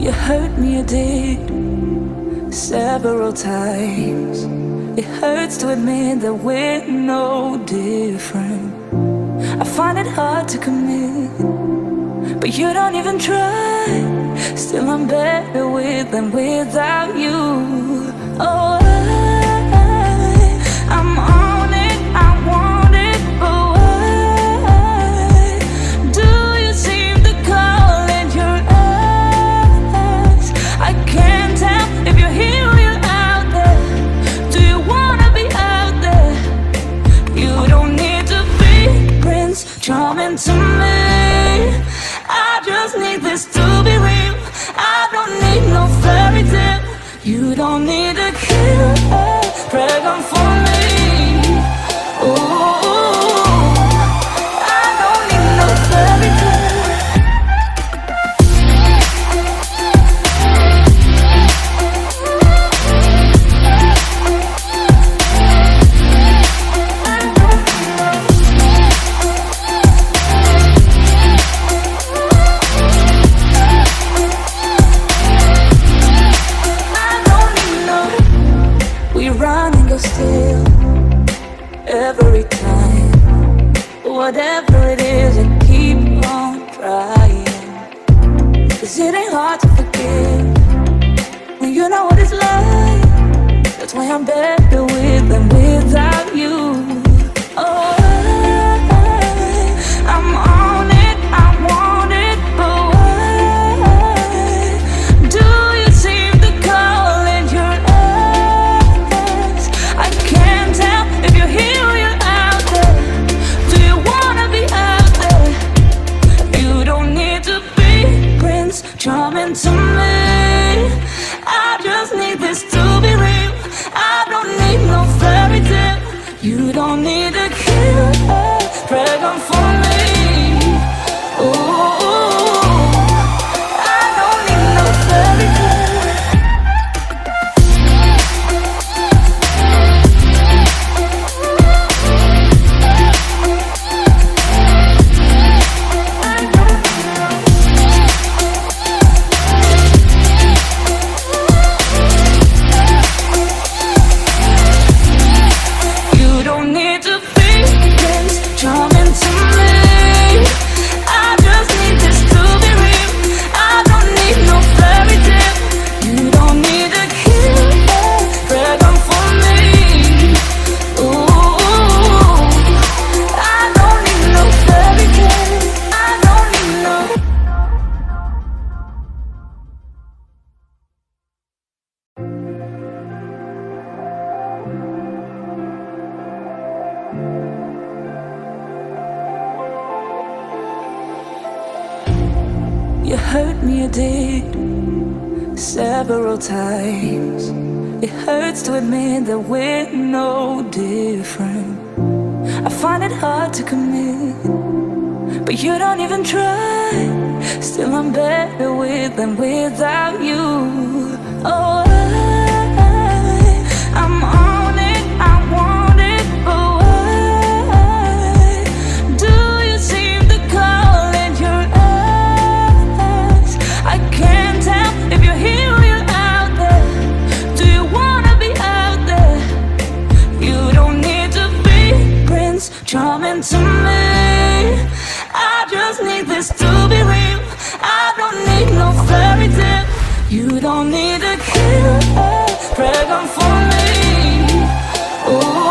You hurt me, you did, several times. It hurts to admit that we're no different. I find it hard to commit, but you don't even try. Still I'm better with than without you. Oh, I'm on it, I want it, but why do you seem to call in your eyes? I can't tell if you're here or you're out there. Do you wanna be out there? You don't need to be Prince Charming to me. I just need this to be real. I don't need no fairy tale. You don't need a killer pregnant for me. Ooh, I don't need no fairy tale. Run and go still every time. Whatever it is, I keep on trying. 'Cause it ain't hard to forgive when you know what it's like. That's why I'm better with than without you. Oh, I'm on it, I want it, but why do you seem to call in your eyes? I can't tell if you're here or you're out there. Do you wanna be out there? You don't need to be Prince Charming to me. I just need this to be real. I don't need no fairy tale. You don't need a killer pregnant for me. Ooh, I don't need no fairy tale. You don't need to be Prince Charming to me. I just need this to be real. I don't need no fairy tale. You don't need a killer pregnant for me. Ooh, I don't need no fairy tale. I don't need no. You hurt me, you did, several times. It hurts to admit that we're no different. I find it hard to commit, but you don't even try. Still I'm better with than without you. Oh, I'm on it, I want it, but why do you seem to call in your eyes? I can't tell if you're here or you're out there. Do you wanna be out there? You don't need to be Prince Charming to me. I just need this to be real. I don't need no fairy tale. You don't need a killer pregnant for me. Ooh,